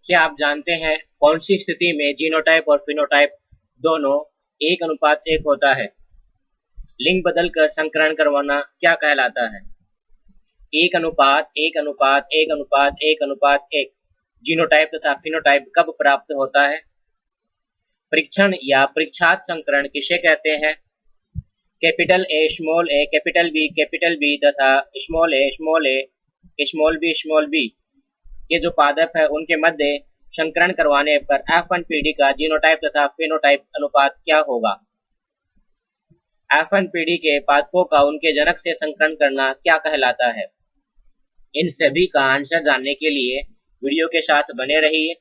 क्या आप जानते हैं कौन सी स्थिति में जीनोटाइप और फिनोटाइप दोनों 1:1 होता है? लिंग बदलकर संकरण करवाना क्या कहलाता है? 1:1:1:1:1:1 जीनोटाइप तथा फिनोटाइप कब प्राप्त होता है? परीक्षण या परीक्षात संकरण किसे कहते हैं? कैपिटल ए, कैपिटल बी तथा स्मॉल बी के जो पादप है उनके मध्य संकरण करवाने पर F1PD का जीनोटाइप तथा फिनोटाइप अनुपात क्या होगा? F1PD के पादपों का उनके जनक से संकरण करना क्या कहलाता है? इन सभी का आंसर जानने के लिए वीडियो के साथ बने रहिए।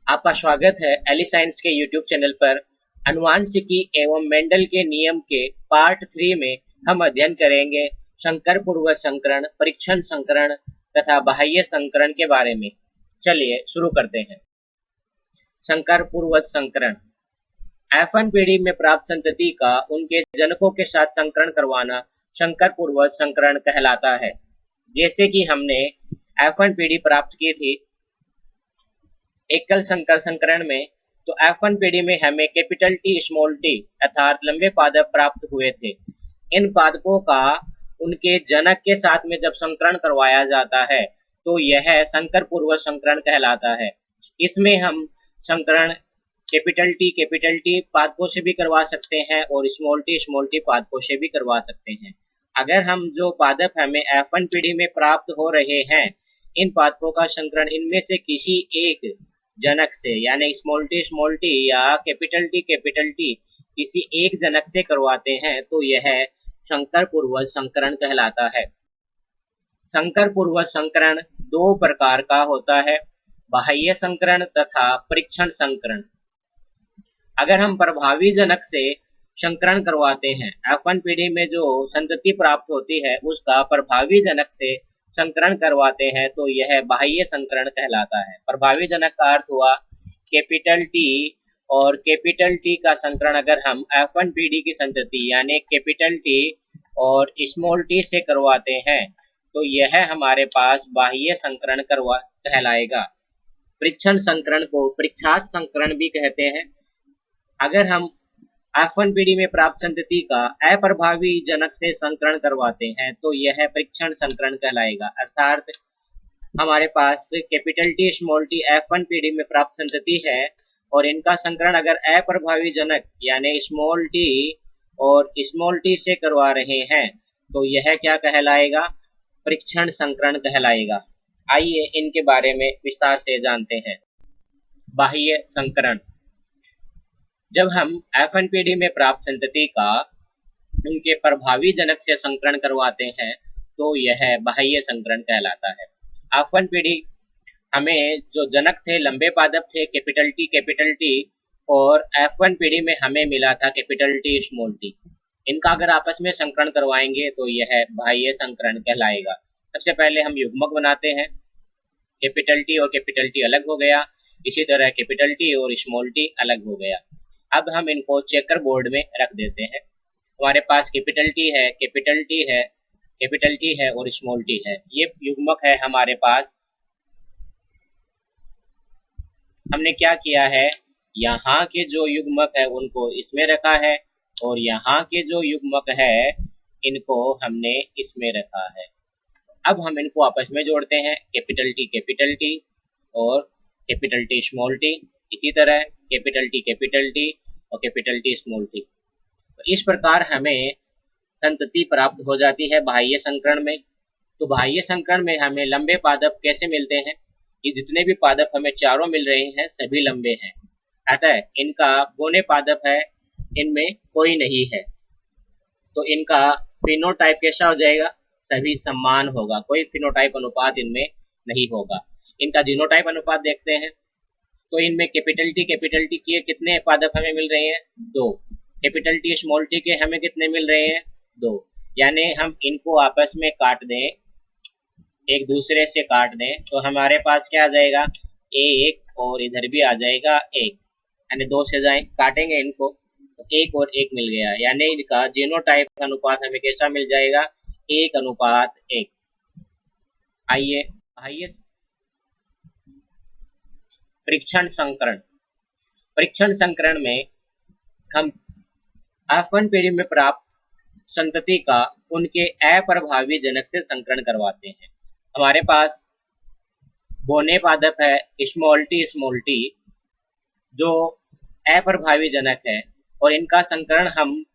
आपका स्वागत है एलिसाइंस के यूट्यूब चैनल पर। अनुवांशिकी एवं मेंडल के नियम के पार्ट 3 में हम अध्ययन करेंगे संकर पूर्वज संकरण, परीक्षण संकरण तथा बाह्य संकरण के बारे में। चलिए शुरू करते हैं। संकर पूर्वज संकरण। F1PD में प्राप्त संतति का उनके जनकों के साथ संकरण करवाना संकर पूर्वज संकरण कहलाता है। जैसे कि हमने F1PD प्राप्त की थी एकल संकर संकरण में, तो F1PD में हमें कैपिटल टी स्मॉल टी अर्थात लंबे पादप प्राप्त हुए थे। इन पादपों का उनके जनक के साथ में जब संकरण करवाया जाता है तो यह संकर पूर्वज संकरण कहलाता है। इसमें हम संकरण कैपिटल टी पादपों से भी करवा सकते हैं और स्मॉल टी पादपों से भी करवा सकते हैं। अगर हम जो पादप हमें F1PD में प्राप्त हो रहे हैं, इन पादपों का संकरण इनमें से किसी एक जनक से यानी स्मॉल टी या कैपिटल टी किसी एक जनक से करवाते हैं तो यह संकर पूर्वज संकरण कहलाता है। संकर पूर्वज संकरण दो प्रकार का होता है, बाह्य संकरण तथा परीक्षण संकरण। अगर हम प्रभावी जनक से संकरण करवाते हैं, F1PD में जो संतति प्राप्त होती है उसका प्रभावी जनक से संकरण करवाते हैं तो यह बाह्य संकरण कहलाता है। प्रभावी जनक का अर्थ हुआ कैपिटल टी और कैपिटल टी का संकरण अगर हम F1PD की संतति यानी कैपिटल टी और स्मॉल टी से करवाते हैं तो यह हमारे पास बाह्य संकरण कहलाएगा। परीक्षण संकरण को परीक्षात संकरण भी कहते हैं। अगर हम F1PD में प्राप्त संतति का अप्रभावी जनक से संकरण करवाते हैं तो यह परीक्षण संकरण कहलाएगा। अर्थात हमारे पास capital T small T F1PD में प्राप्त संतति है और इनका संकरण अगर अप्रभावी जनक यानी स्मॉल टी और स्मॉल टी से करवा रहे हैं तो यह क्या कहलाएगा? परीक्षण संकरण कहलाएगा। आइए इनके बारे में विस्तार से जानते हैं। बाह्य संकरण। जब हम F1PD में प्राप्त संतति का उनके प्रभावी जनक से संकरण करवाते हैं तो यह बाह्य संकरण कहलाता है। F1PD हमें जो जनक थे लंबे पादप थे कैपिटल टी और F1PD में हमें मिला था कैपिटल टी स्मॉल टी। इनका अगर आपस में संकरण करवाएंगे तो यह बाह्य संकरण कहलाएगा। सबसे पहले हम युग्मक बनाते हैं। कैपिटल टी और कैपिटल टी अलग हो गया, इसी तरह कैपिटल टी और स्मॉल टी अलग हो गया। अब हम इनको चेकर बोर्ड में रख देते हैं। हमारे पास कैपिटल टी है और स्मॉल टी है। ये युग्मक है हमारे पास। हमने क्या किया है, यहाँ के जो युग्मक है उनको इसमें रखा है और यहाँ के जो युग्मक है इनको हमने इसमें रखा है। अब हम इनको आपस में जोड़ते हैं, कैपिटल टी और कैपिटल टी स्मॉल टी, इसी तरह कैपिटल टी और कैपिटल टी स्मॉल टी। तो इस प्रकार हमें संतति प्राप्त हो जाती है बाह्य संकरण में। तो बाह्य संकरण में हमें लंबे पादप कैसे मिलते हैं? ये जितने भी पादप हमें चारों मिल रहे हैं सभी लंबे हैं, अतः इनका बौने पादप है इनमें कोई नहीं है, तो इनका फिनोटाइप कैसा हो जाएगा? सभी समान होगा, कोई फिनोटाइप अनुपात इनमें नहीं होगा। इनका जीनोटाइप अनुपात देखते हैं तो इनमें कैपिटल टी के कितने पादप हमें मिल रहे हैं? 2। कैपिटल टी स्मॉल टी के हमें कितने मिल रहे हैं? 2। यानी हम इनको आपस में काट दें, एक दूसरे से काट दें तो हमारे पास क्या आ जाएगा? 1 और इधर भी आ जाएगा 1, यानी 2 से जाए काटेंगे इनको तो 1 और 1 मिल गया, यानी इनका जीनोटाइप अनुपात हमें कैसा मिल जाएगा? 1:1। आइए परीक्षण संकरण। परीक्षण संकरण में हम F1 पीढ़ी में प्राप्त संतति का उनके अप्रभावी जनक से संकरण करवाते हैं। हमारे पास बोने पादप है स्मॉल टी जो अप्रभावी जनक है, और इनका संकरण हम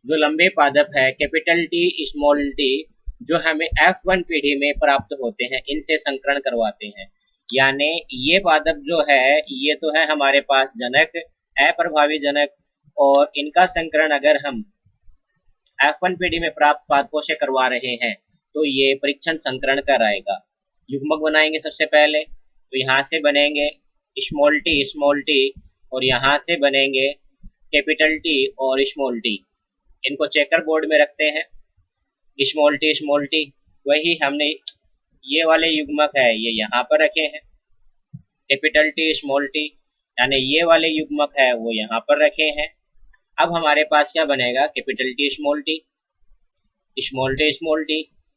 जो लंबे पादप है कैपिटल टी स्मॉल टी जो हमें F1 पीढ़ी में प्राप्त होते हैं, इनसे संकरण करवाते हैं। यानी ये पादप जो है ये तो है हमारे पास जनक, अप्रभावी जनक, और इनका संकरण अगर हम F1 पीढ़ी में प्राप्त पादपों से करवा रहे हैं तो ये परीक्षण संकरण कराएगा। युग्मक बनाएंगे सबसे पहले, तो यहाँ से बनेंगे स्मॉल टी और यहाँ से बनेंगे कैपिटल टी और स्मॉल टी। इनको चेकर बोर्ड में रखते हैं स्मॉल टी। वही हमने ये वाले युग्मक है ये यहाँ पर रखे हैं कैपिटल टी स्मॉल टी, यानी ये वाले युग्मक है वो यहाँ पर रखे हैं। अब हमारे पास क्या बनेगा capital T small T,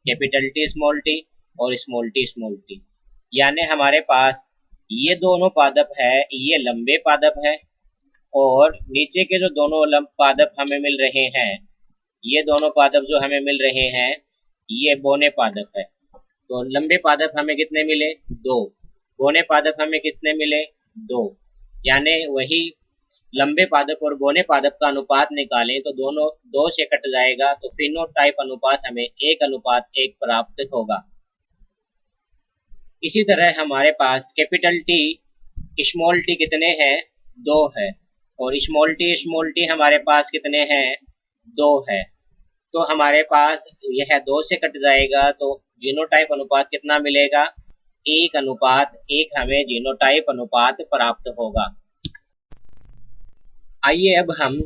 capital T small T और स्मॉल टी। यानी हमारे पास ये दोनों पादप है ये लंबे पादप है, और नीचे के जो दोनों पादप हमें मिल रहे हैं ये दोनों पादप जो हमें मिल रहे हैं ये बोने पादप है। तो लंबे पादप हमें कितने मिले 2, बोने पादप हमें कितने मिले 2। यानी वही लंबे पादप और बोने पादप का अनुपात निकालें तो दोनों 2 से कट जाएगा, तो फिनोटाइप अनुपात हमें 1:1 प्राप्त होगा। इसी तरह हमारे पास कैपिटल टी स्मॉल टी कितने हैं 2 है, और स्मॉल टी हमारे पास कितने हैं 2 है। तो हमारे पास यह 2 से कट जाएगा, तो जीनोटाइप अनुपात कितना मिलेगा 1:1 हमें जीनोटाइप अनुपात प्राप्त होगा। आइए अब हम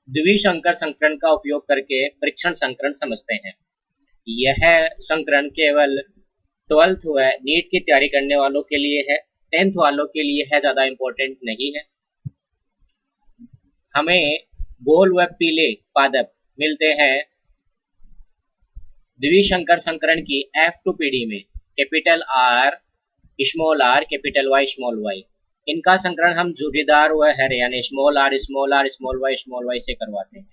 द्विसंकर संकरण का उपयोग करके परीक्षण संकरण समझते हैं। यह संकरण केवल 12th नीट की तैयारी करने वालों के लिए है, 10th वालों के लिए है, ज्यादा इम्पोर्टेंट नहीं है। हमें गोल व पीले पादप मिलते हैं द्विसंकर संकरण की F2 पीढ़ी में कैपिटल R कैपिटल Y। इनका संकरण हम झुर्रीदार व हरे यानी स्मॉल r से करवाते हैं।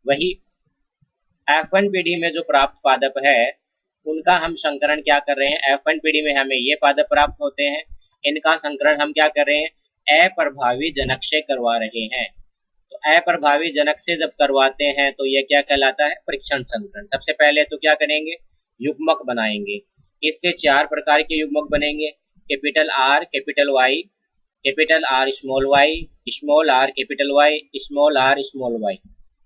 वही F1 पीढ़ी में जो प्राप्त पादप है उनका हम संकरण क्या कर रहे हैं, F1 पीढ़ी में हमें ये पादप प्राप्त होते हैं, इनका संकरण हम क्या कर रहे हैं अप्रभावी जनक से करवा रहे हैं। तो अप्रभावी जनक से जब करवाते हैं तो यह क्या कहलाता है परीक्षण संकरण। सबसे पहले तो क्या करेंगे युग्मक बनाएंगे, इससे 4 प्रकार के युग्मक बनेंगे capital R capital Y, capital R small r capital Y, small r small y।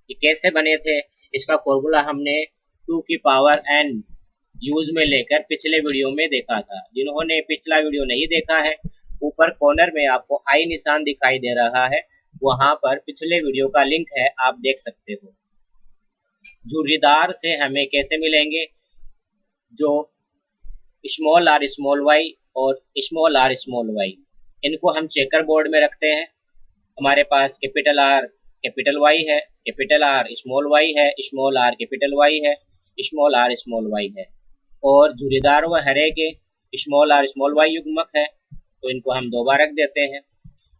ये कैसे बने थे इसका फॉर्मूला हमने 2 की पावर n यूज में लेकर पिछले वीडियो में देखा था। जिन्होंने पिछला वीडियो नहीं देखा है ऊपर कॉर्नर में आपको आई निशान दिखाई दे रहा है, वहां पर पिछले वीडियो का लिंक है, आप देख सकते हो। झुर्रीदार से हमें कैसे मिलेंगे, जो स्मॉल r स्मॉल y और स्मॉल r स्मॉल y, इनको हम चेकर बोर्ड में रखते हैं। हमारे पास कैपिटल R कैपिटल Y है, कैपिटल R स्मॉल y है, स्मॉल r कैपिटल Y है, स्मॉल r स्मॉल y है, और झुर्रीदार व हरे के स्मॉल r स्मॉल y युग्मक है, तो इनको हम 2 बार रख देते हैं।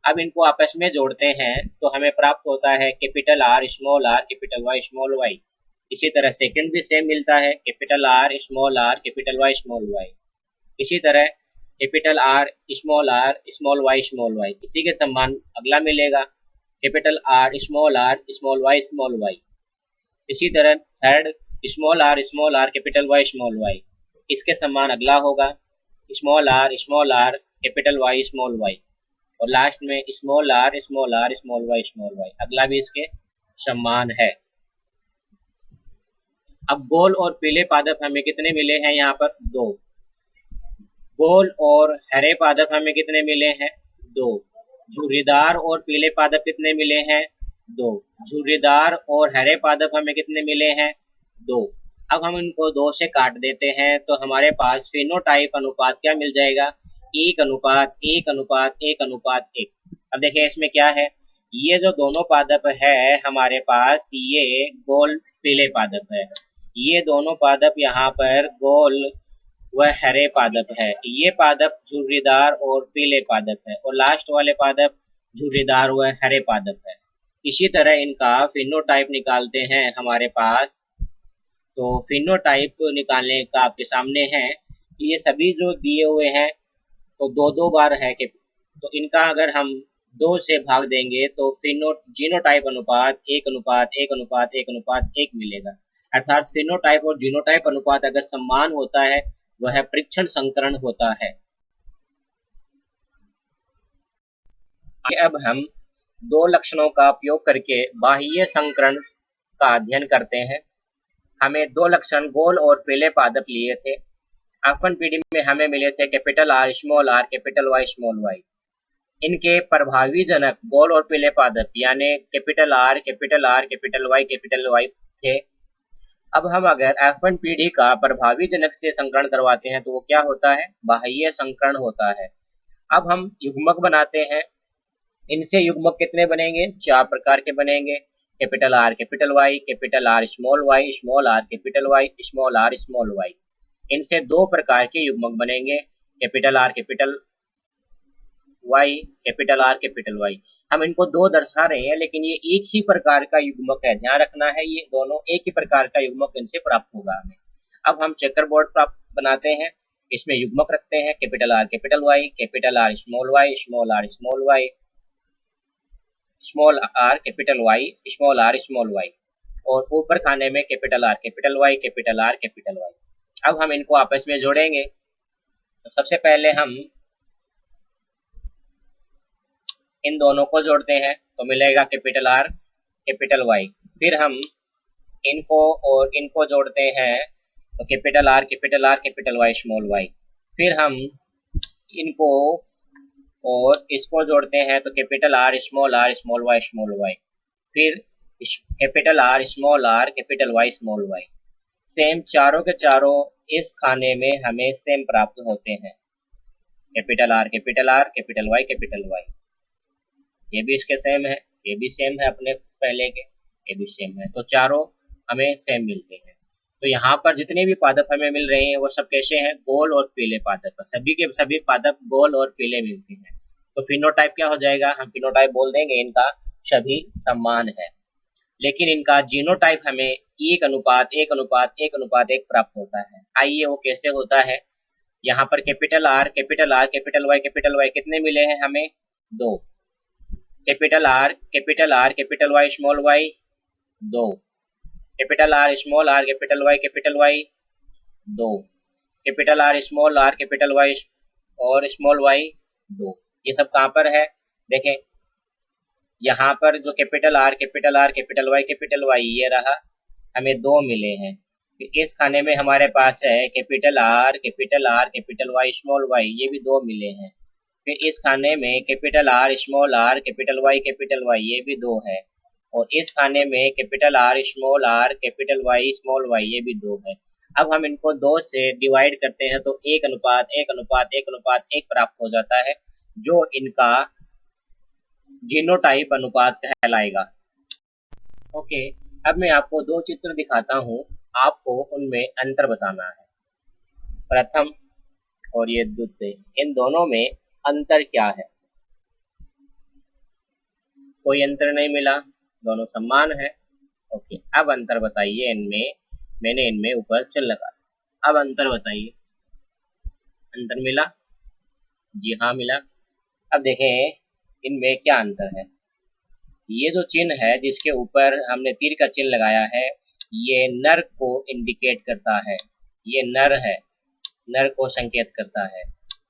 अब इनको आपस में जोड़ते हैं तो हमें प्राप्त होता है capital R small r capital Y small y। इसी तरह सेकंड भी सेम मिलता है capital R small r capital Y small y। इसी तरह capital R small y small y, इसी के समान अगला मिलेगा capital R small y small y। इसी तरह third small r capital Y small y, इसके समान अगला होगा small r capital Y small y, और लास्ट में small r small y small y, अगला भी इसके समान है। अब गोल और पीले पादप हमें कितने मिले हैं यहाँ पर 2। गोल और हरे पादप हमें कितने मिले हैं 2। झुर्रीदार और पीले पादप कितने मिले हैं 2। झुर्रीदार और हरे पादप हमें कितने मिले हैं 2। अब हम इनको 2 से काट देते हैं तो हमारे पास फिनोटाइप अनुपात क्या मिल जाएगा 1:1:1:1। अब देखिए इसमें क्या है, ये जो दोनों पादप है हमारे पास ये गोल पीले पादप है, ये दोनों पादप यहाँ पर गोल वह हरे पादप है। ये पादप झुर्रीदार और पीले पादप है, और लास्ट वाले पादप झुर्रीदार व हरे पादप है। इसी तरह इनका फिनोटाइप निकालते हैं हमारे पास। तो फिनोटाइप निकालने का आपके सामने है कि ये सभी जो दिए हुए हैं तो दो दो बार है कि तो इनका अगर हम दो से भाग देंगे तो फिनो जीनोटाइप अनुपात एक अनुपात एक अनुपात एक अनुपात एक मिलेगा। अर्थात फिनोटाइप और जीनोटाइप अनुपात अगर समान होता है वह परीक्षण संकरण होता है। अब हम दो लक्षणों का उपयोग करके बाह्य संकरण का अध्ययन करते हैं। हमें दो लक्षण गोल और पीले पादप लिए थे। F1 पीढ़ी में हमें मिले थे capital R small R capital Y small Y. इनके प्रभावी जनक गोल और पीले पादप यानी capital R capital R capital Y थे। अब हम अगर F1 पीढ़ी का प्रभावी जनक से संकरण करवाते हैं तो वो क्या होता है? बाह्य संकरण होता है। अब हम युग्मक बनाते हैं। इनसे युग्मक कितने बनेंगे? 4 प्रकार के बनेंगे। Capital R small Y small R small Y. इनसे दो प्रकार के युग्मक बनेंगे, कैपिटल आर कैपिटल वाई। हम इनको दो दर्शा रहे हैं लेकिन ये एक ही प्रकार का युग्मक है, ध्यान रखना है, ये दोनों एक ही प्रकार का युग्मक इनसे प्राप्त होगा हमें। अब हम चेकर बोर्ड प्राप्त बनाते हैं। इसमें युग्मक रखते हैं capital R capital Y small Y small R small Y small R capital Y small Y, और ऊपर खाने में कैपिटल आर कैपिटल वाई। अब हम इनको आपस में जोड़ेंगे। तो सबसे पहले हम इन दोनों को जोड़ते हैं तो मिलेगा कैपिटल आर कैपिटल वाई। फिर हम इनको और इनको जोड़ते हैं तो capital R capital Y small Y. फिर हम इनको और इसको जोड़ते हैं तो capital R small Y small Y. फिर capital R capital Y small Y. Same चारों के चारों इस खाने में हमें सेम प्राप्त होते हैं, कैपिटल आर कैपिटल वाई। ये भी इसके सेम है, ये भी सेम है अपने पहले के, ये भी सेम है, तो चारों हमें सेम मिलते हैं। तो यहाँ पर जितने भी पादप हमें मिल रहे हैं वो सब कैसे हैं? गोल और पीले पादप। सभी के सभी पादप गोल और पीले मिलते हैं। तो फिनोटाइप क्या हो जाएगा? हम फिनोटाइप बोल देंगे इनका सभी समान है, लेकिन इनका जीनोटाइप हमें एक अनुपात एक प्राप्त होता है। आइए वो कैसे होता है। यहाँ पर कैपिटल आर कैपिटल वाई कितने मिले हैं हमें? दो। Capital R capital Y small Y दो। कैपिटल आर कैपिटल वाई दो। कैपिटल आर कैपिटल वाई और स्मॉल वाई दो। ये सब कहाँ पर है? देखें, यहाँ पर जो कैपिटल आर कैपिटल वाई ये रहा, हमें दो मिले हैं। फिर इस खाने में हमारे पास है capital R capital Y small Y, ये भी दो मिले हैं। फिर इस खाने में कैपिटल आर कैपिटल वाई ये भी दो है, और इस खाने में capital R capital Y small Y ये भी दो है। अब हम इनको दो से डिवाइड करते हैं तो एक अनुपात एक प्राप्त हो जाता है, जो इनका जीनोटाइप अनुपात कहलाएगा। ओके, अब मैं आपको दो चित्र दिखाता हूँ, आपको उनमें अंतर बताना है। प्रथम और ये द्वितीय, इन दोनों में अंतर क्या है? कोई अंतर नहीं मिला, दोनों समान है। ओके, अब अंतर बताइए इनमें। मैंने इनमें ऊपर चिन्ह लगा, अब अंतर बताइए। अंतर मिला? जी हाँ मिला। अब देखें इनमें क्या अंतर है। ये जो चिन्ह है जिसके ऊपर हमने तीर का चिन्ह लगाया है, ये नर को इंडिकेट करता है, ये नर है, नर को संकेत करता है,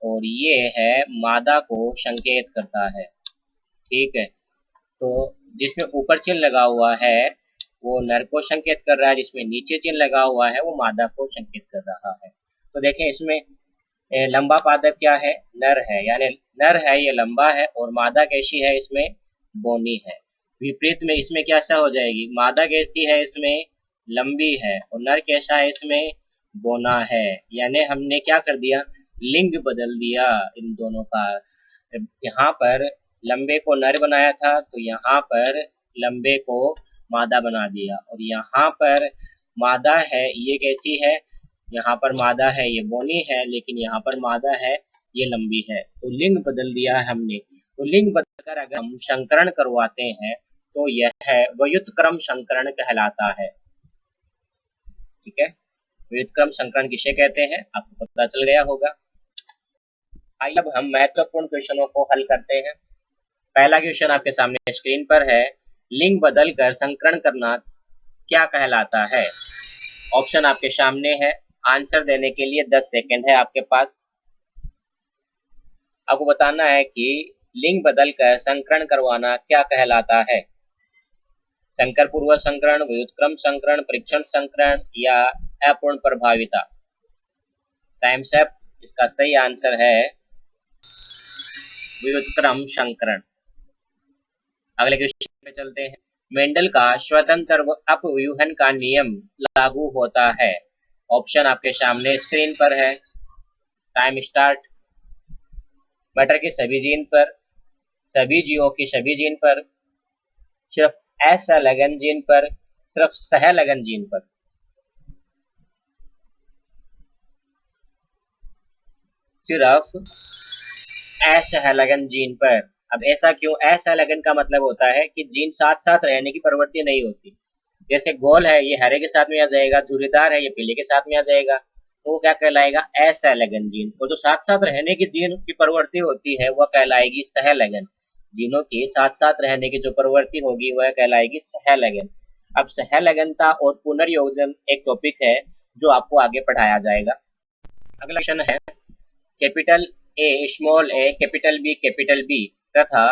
और ये है मादा को संकेत करता है। ठीक है, तो जिसमें ऊपर चिन्ह लगा हुआ है वो नर को संकेत कर रहा है, जिसमें नीचे चिन्ह लगा हुआ है वो मादा को संकेत कर रहा है। तो देखें इसमें लंबा पादप क्या है? नर है, यानी नर है ये लंबा है, और मादा कैसी है? इसमें बोनी है। विपरीत में इसमें कैसा हो जाएगी? मादा कैसी है? इसमें लंबी है, और नर कैसा है? इसमें बोना है। यानी हमने क्या कर दिया? लिंग बदल दिया इन दोनों का। यहाँ पर लंबे को नर बनाया था तो यहाँ पर लंबे को मादा बना दिया, और यहाँ पर मादा है ये कैसी है? यहाँ पर मादा है ये बोनी है, लेकिन यहाँ पर मादा है ये लंबी है, तो लिंग बदल दिया है हमने। तो लिंग बदलकर अगर हम संकरण करवाते हैं तो यह है व्युत्क्रम संकरण कहलाता है। ठीक है, व्युत्क्रम संकरण किसे कहते हैं आपको पता चल गया होगा। आइए अब हम महत्वपूर्ण क्वेश्चनों को हल करते हैं। पहला क्वेश्चन आपके सामने स्क्रीन पर है, लिंग बदलकर संकरण करना क्या कहलाता है। ऑप्शन आपके सामने है, आंसर देने के लिए 10 सेकंड है आपके पास। आपको बताना है कि लिंग बदलकर संकरण करवाना क्या कहलाता है। संकर पूर्व संकरण, व्युत्क्रम संकरण, परीक्षण संकरण या अपूर्ण प्रभाविता। Times up. इसका सही आंसर है व्युत्क्रम संकरण। अगले क्वेश्चन में चलते हैं। मेंडल का स्वतंत्र अपव्यूहन का नियम लागू होता है। ऑप्शन आपके सामने स्क्रीन पर है। Time start. मटर के सभी जीन पर, सभी जीवों की सभी जीन पर, सिर्फ असंलग्न जीन पर, सिर्फ सहलग्न जीन पर। सिर्फ असंलग्न जीन पर। अब ऐसा क्यों? असंलग्न का मतलब होता है कि जीन साथ साथ रहने की प्रवृत्ति नहीं होती। जैसे गोल है ये हरे के साथ में आ जाएगा, झुर्रीदार है ये पीले के साथ में आ जाएगा, तो वो क्या कहलाएगा? असंलग्न जीन। और जो साथ साथ रहने की जीन की प्रवृत्ति होती है वह कहलाएगी सहलग्न। जीनों की साथ साथ रहने की जो प्रवृत्ति होगी वह कहलाएगी सहलग्न। अब सहलग्नता और पुनर्योजन एक टॉपिक है जो आपको आगे पढ़ाया जाएगा। अगला क्वेश्चन है, capital A small A capital B तथा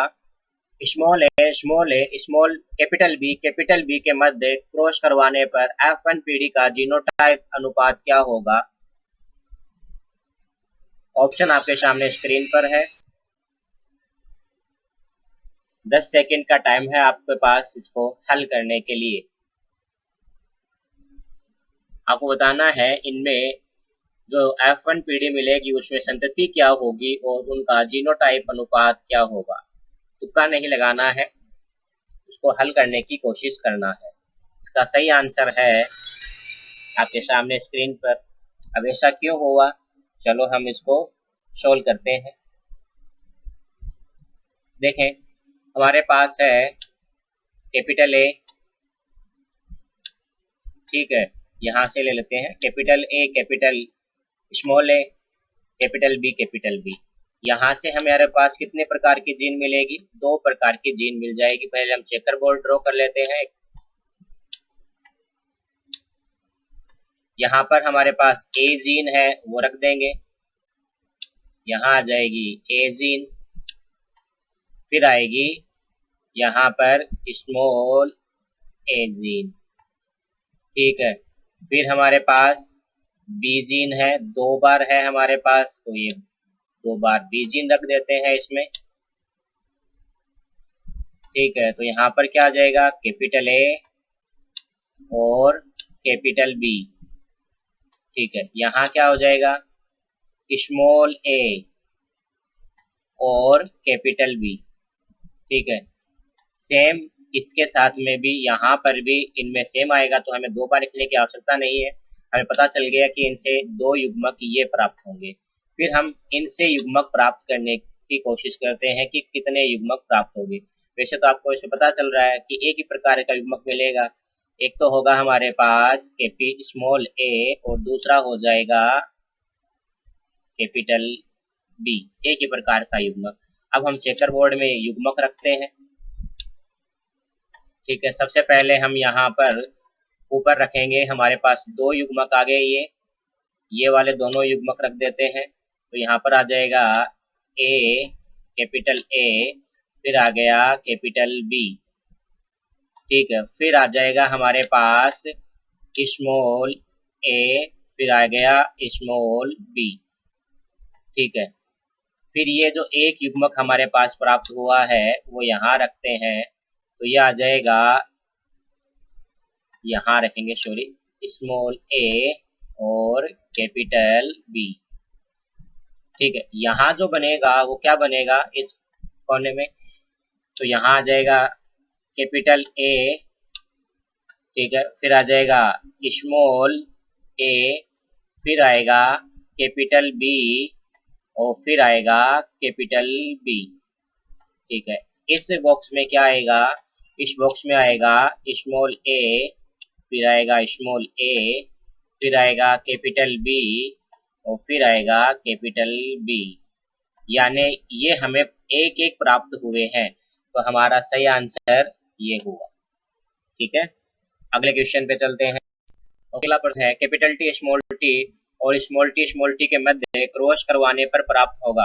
small A small capital B के मध्य क्रॉस करवाने पर F1 पीढ़ी का जीनोटाइप अनुपात क्या होगा। ऑप्शन आपके सामने स्क्रीन पर है। 10 सेकंड का टाइम है आपके पास इसको हल करने के लिए। आपको बताना है इनमें जो F1 पीढ़ी मिलेगी उसमें संतति क्या होगी और उनका जीनोटाइप अनुपात क्या होगा। तुक्का नहीं लगाना है, उसको हल करने की कोशिश करना है। इसका सही आंसर है आपके सामने स्क्रीन पर। अब ऐसा क्यों हुआ, चलो हम इसको सोल्व करते हैं। देखें, हमारे पास है कैपिटल ए, ठीक है, यहां से ले लेते हैं capital A capital small A capital B. यहाँ से हमारे पास कितने प्रकार की जीन मिलेगी? 2 प्रकार की जीन मिल जाएगी। पहले हम चेकर बोर्ड ड्रॉ कर लेते हैं। यहाँ पर हमारे पास ए जीन है वो रख देंगे, यहाँ आ जाएगी ए जीन, फिर आएगी यहाँ पर स्मॉल ए जीन, ठीक है। फिर हमारे पास बी जीन है, 2 बार है हमारे पास, तो ये 2 बार बी जीन रख देते हैं इसमें, ठीक है। तो यहाँ पर क्या आ जाएगा? कैपिटल ए और कैपिटल बी, ठीक है। यहाँ क्या हो जाएगा? स्मॉल ए और कैपिटल बी, ठीक है। सेम इसके साथ में भी यहाँ पर भी इनमें सेम आएगा, तो हमें 2 बार लिखने की आवश्यकता नहीं है। हमें पता चल गया कि इनसे 2 युग्मक ये प्राप्त होंगे। फिर हम इनसे युग्मक प्राप्त करने की कोशिश करते हैं कि कितने युग्मक प्राप्त होंगे। वैसे तो आपको इसमें पता चल रहा है कि एक ही प्रकार का युग्मक मिलेगा। एक तो होगा हमारे पास स्मॉल ए और दूसरा हो जाएगा कैपिटल बी, एक ही प्रकार का युग्मक। अब हम चेकर बोर्ड में युग्मक रखते हैं, ठीक है। सबसे पहले हम यहाँ पर ऊपर रखेंगे, हमारे पास 2 युग्मक आ गए, ये वाले दोनों युग्मक रख देते हैं। तो यहाँ पर आ जाएगा ए कैपिटल ए, फिर आ गया कैपिटल बी, ठीक है। फिर आ जाएगा हमारे पास स्मॉल ए, फिर आ गया स्मॉल बी, ठीक है। फिर ये जो एक युग्मक हमारे पास प्राप्त हुआ है वो यहाँ रखते हैं, तो ये आ जाएगा, यहाँ रखेंगे सॉरी, स्मॉल ए और कैपिटल बी, ठीक है। यहाँ जो बनेगा वो क्या बनेगा इस कोने में? तो यहाँ आ जाएगा कैपिटल ए, ठीक है, फिर आ जाएगा स्मॉल ए, फिर आएगा कैपिटल बी और फिर आएगा कैपिटल बी। ठीक है, इस बॉक्स में क्या आएगा, इस बॉक्स में आएगा स्मॉल ए, फिर आएगा स्मॉल ए, फिर आएगा कैपिटल बी और फिर आएगा कैपिटल बी। यानी ये हमें एक एक प्राप्त हुए हैं, तो हमारा सही आंसर ये हुआ। ठीक है, अगले क्वेश्चन पे चलते हैं। अगला प्रश्न है कैपिटल टी स्मॉल टी के मध्य क्रॉस करवाने पर प्राप्त होगा।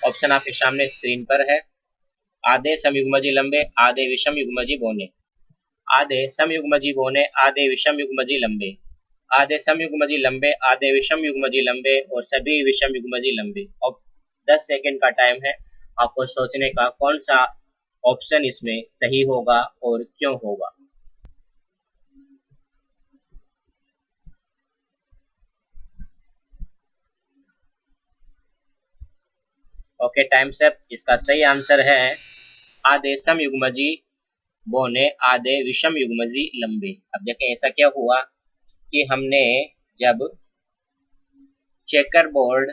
ऑप्शन आपके सामने स्क्रीन पर है। आधे समयुग्मजी लंबे, आधे विषम युग्मजी बौने। आधे समयुग्मजी बौने, आधे विषम युग्मजी लंबे। आधे समयुग्मजी लंबे, आधे विषम युग्मजी लंबे और सभी विषम युग्मजी लंबे। अब 10 सेकंड का टाइम है आपको सोचने का, कौन सा ऑप्शन इसमें सही होगा और क्यों होगा। ओके, टाइम से। इसका सही आंसर है आधे समयुग्मजी बौने, आधे विषम युग्मजी लंबे। अब देखें ऐसा क्या हुआ कि हमने जब चेकर बोर्ड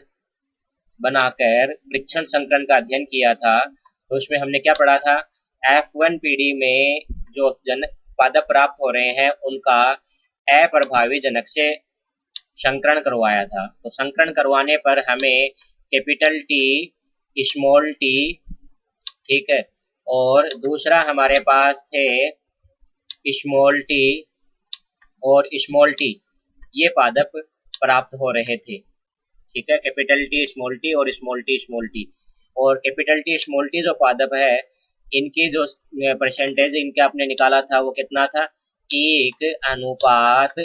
बनाकर परीक्षण संकरण का अध्ययन किया था तो उसमें हमने क्या पढ़ा था, F1 पीढ़ी में जो पादप प्राप्त हो रहे हैं उनका अप्रभावी जनक से संकरण करवाया था। तो संकरण करवाने पर हमें कैपिटल टी, स्मॉल टी, ठीक है, और दूसरा हमारे पास थे स्मॉल टी और स्मॉल टी, ये पादप प्राप्त हो रहे थे। ठीक है, कैपिटल टी स्मॉल टी और स्मॉल टी स्मॉल टी। और कैपिटल टी स्मॉल टी जो पादप है इनकी जो परसेंटेज इनका आपने निकाला था वो कितना था, 1:1,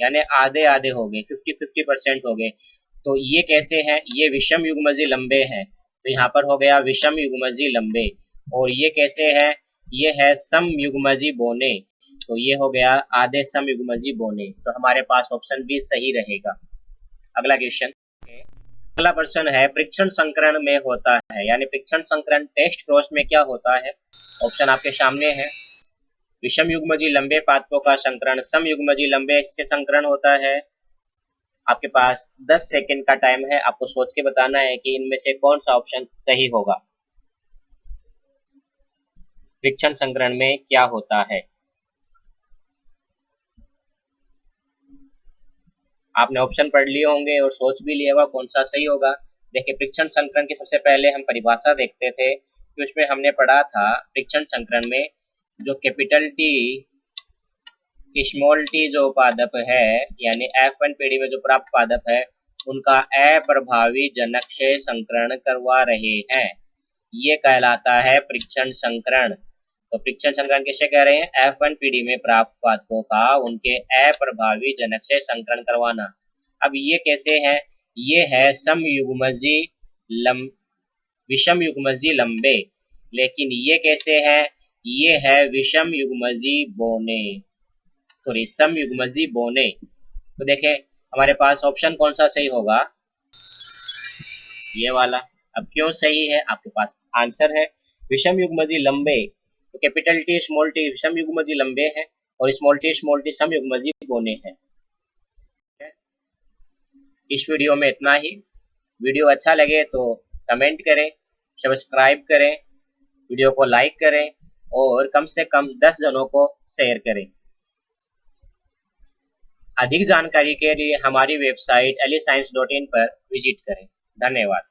यानी आधे आधे हो गए, 50-50% हो गए। तो ये कैसे हैं, ये विषम युग्मजी लंबे हैं, तो यहाँ पर हो गया विषम युग्मजी लंबे। और ये कैसे है, ये है सम युग्मजी बौने, तो ये हो गया आधे सम युग्मजी बौने। तो हमारे पास ऑप्शन बी सही रहेगा। अगला क्वेश्चन, अगला प्रश्न है परीक्षण संकरण में होता है, यानी परीक्षण संकरण टेस्ट क्रॉस में क्या होता है। ऑप्शन आपके सामने है। विषम युग्मजी लंबे पादपों का संकरण सम युग्मजी लंबे से संकरण होता है। आपके पास 10 सेकंड का टाइम है, आपको सोच के बताना है कि इनमें से कौन सा ऑप्शन सही होगा। परीक्षण संकरण में क्या होता है, आपने ऑप्शन पढ़ लिए होंगे और सोच भी लिया होगा कौन सा सही होगा। देखिए, परीक्षण संकरण की सबसे पहले हम परिभाषा देखते थे कि उसमें हमने पढ़ा था परीक्षण संकरण में जो कैपिटल टी स्मॉल टी जो पादप है, यानी F1 पीढ़ी में जो प्राप्त पादप है उनका अप्रभावी जनक से संकरण करवा रहे हैं, ये कहलाता है परीक्षण संकरण। तो परीक्षण संकरण किसे कह रहे हैं, F1 पीढ़ी में प्राप्त पादपों का उनके अप्रभावी जनक से संकरण करवाना। अब ये कैसे है, ये है समयुग्मजी विषम युग्मजी लंबे, लेकिन ये कैसे है, ये है विषम युग्मजी बौने, सॉरी सम युग्मजी बौने। तो देखें हमारे पास ऑप्शन कौन सा सही होगा, ये वाला। अब क्यों सही है, आपके पास आंसर है विषम युग्मजी लंबे, तो कैपिटल टी स्मॉल टी विषम युग्मजी लंबे हैं और स्मॉल टी सम युग्मजी बौने हैं। इस वीडियो में इतना ही। वीडियो अच्छा लगे तो कमेंट करें, सब्सक्राइब करें, वीडियो को लाइक करें और कम से कम 10 जनों को शेयर करें। अधिक जानकारी के लिए हमारी वेबसाइट aliscience.in पर विजिट करें। धन्यवाद।